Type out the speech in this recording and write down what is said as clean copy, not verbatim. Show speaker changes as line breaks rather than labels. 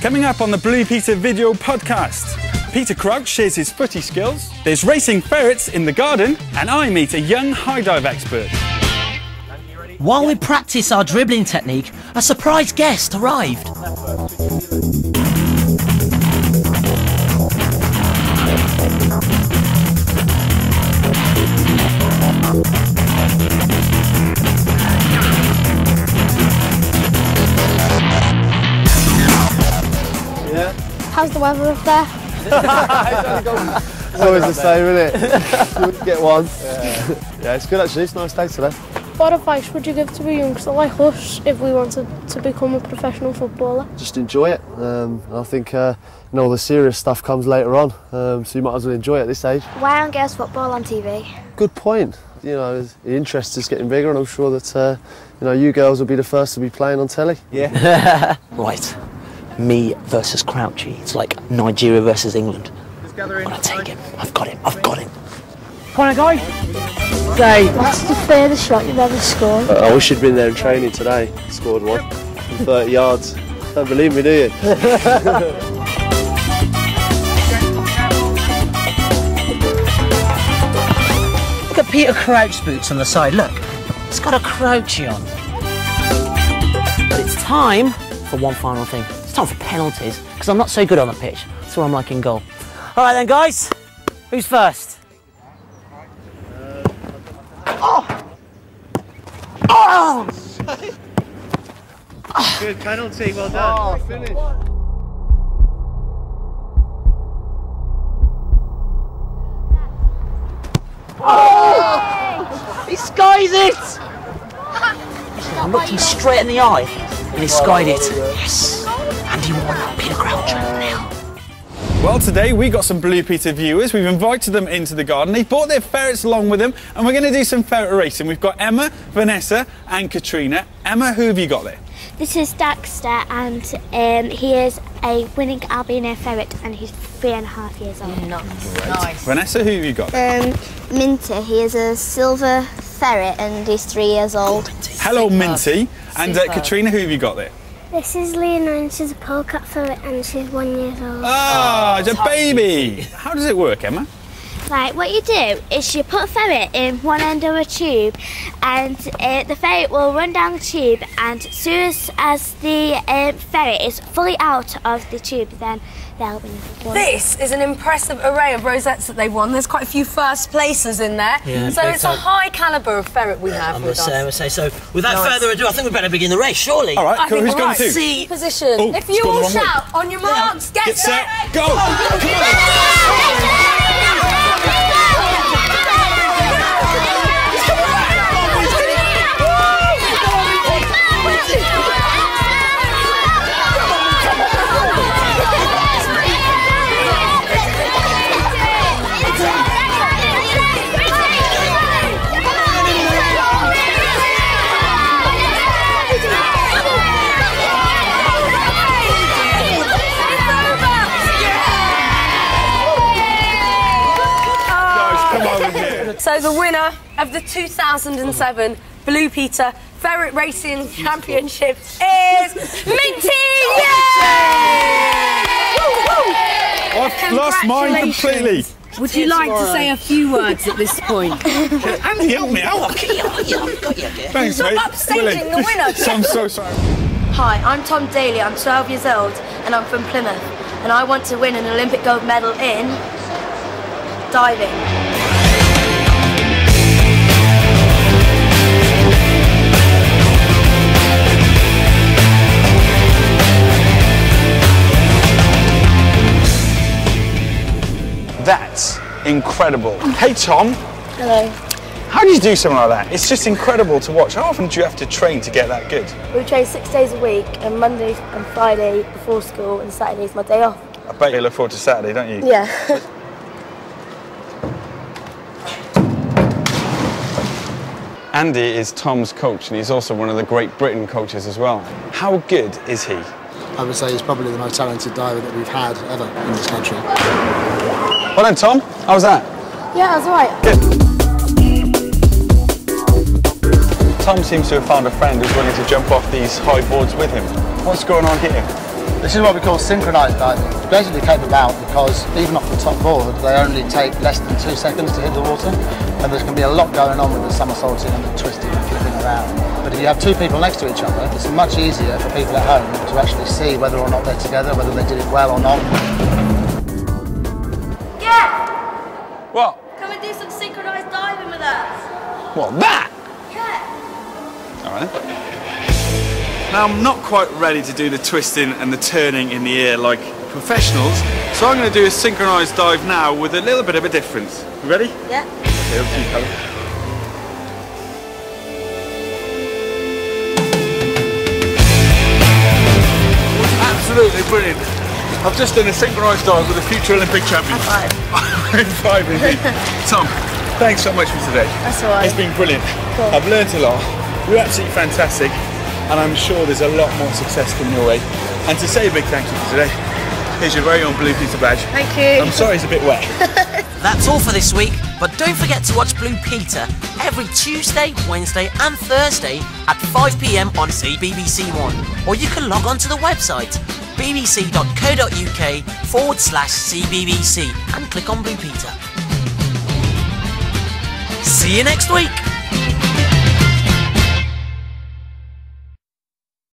Coming up on the Blue Peter video podcast, Peter Crouch shares his footy skills, there's racing ferrets in the garden, and I meet a young high dive expert.
While we practice our dribbling technique, a surprise guest arrived.
Yeah.
How's the weather up there?
It's always the same, isn't it? You wouldn't get one. Yeah, it's good actually. It's a nice day today.
What advice would you give to a youngster like us if we wanted to become a professional footballer?
Just enjoy it. I think all the serious stuff comes later on, so you might as well enjoy it at this age.
Why aren't girls football on TV?
Good point. You know, the interest is getting bigger, and I'm sure that you girls will be the first to be playing on telly.
Yeah. Right. Me versus Crouchy. It's like Nigeria versus England. I'm gonna take him. I've got him. Come on, guys.
Say, what's the furthest shot you've ever scored?
I wish you'd been there in training today. Scored one. 30 yards. Don't believe me, do you?
Look at Peter Crouch's boots on the side. Look, it's got a Crouchy on. But it's time for one final thing. It's time for penalties, because I'm not so good on the pitch. That's what I'm like in goal. All right then, guys. Who's first? Oh!
Good penalty, well done.
Finish.
Oh! He skies it! I looked him straight in the eye and he skied it. Yes! And he won. Peter Crouch.
Well, today we got some Blue Peter viewers. We've invited them into the garden. They brought their ferrets along with them, and we're going to do some ferret racing. We've got Emma, Vanessa, and Katrina. Emma, who have you got there?
This is Dexter, and he is a winning albino ferret, and he's 3.5 years old.
Nice. Vanessa, who have you got?
Minty, he is a silver ferret, and he's 3 years old.
Hello, Minty. And Katrina, who have you got there?
This is Lena, and she's a polecat ferret, and she's 1 year old.
Ah, it's a baby. How does it work, Emma?
Right, what you do is you put a ferret in one end of a tube, and the ferret will run down the tube, and as soon as the ferret is fully out of the tube, then they'll win.
This is an impressive array of rosettes that they've won. There's quite a few first places in there. Yeah, so it's a high calibre of ferret we have with us.
So without further ado, I think we better begin the race, surely.
All right, cool. Who's going to?
C position.
Oh,
if you all shout on your marks, get set,
go! Come on!
So the winner of the 2007 Blue Peter Ferret Racing Championship is Minty!
I've lost mine completely.
Would you like to say a few words at this point?
Andy, help me out. Thanks, mate.
Stop upstaging the winner.
I'm so sorry.
Hi, I'm Tom Daly. I'm 12 years old and I'm from Plymouth. And I want to win an Olympic gold medal in diving.
That's incredible. Hey, Tom.
Hello.
How do you do something like that? It's just incredible to watch. How often do you have to train to get that good?
We train 6 days a week, and Monday and Friday before school, and Saturday's my day off.
I bet you look forward to Saturday, don't you?
Yeah.
Andy is Tom's coach, and he's also one of the Great Britain coaches as well. How good is he?
I would say he's probably the most talented diver that we've had ever in this country.
Well done, Tom. How was that?
Yeah, that's right.
Good. Tom seems to have found a friend who's willing to jump off these high boards with him. What's going on here?
This is what we call synchronised diving. It basically came about because even off the top board, they only take less than 2 seconds to hit the water, and there's going to be a lot going on with the somersaulting and the twisting and flipping around. But if you have 2 people next to each other, it's much easier for people at home to actually see whether or not they're together, whether they did it well or not.
Yeah!
What?
Come and do some synchronised diving with us.
What, that?
Yeah.
All right. Now, I'm not quite ready to do the twisting and the turning in the air like professionals, so I'm going to do a synchronised dive now with a little bit of a difference. You ready?
Yeah.
Okay, over to you, Callum. Absolutely brilliant. I've just done a synchronised dive with a future Olympic champion.
High
High five indeed. Tom, thanks so much for today.
That's all right.
It's been brilliant.
Cool.
I've learnt a lot. You're absolutely fantastic, and I'm sure there's a lot more success coming your way. And to say a big thank you for today, here's your very own Blue Peter badge.
Thank you.
I'm sorry it's a bit wet.
That's all for this week, but don't forget to watch Blue Peter every Tuesday, Wednesday and Thursday at 5 PM on BBC One. Or you can log on to the website bbc.co.uk/CBBC and click on Blue Peter. See you next week!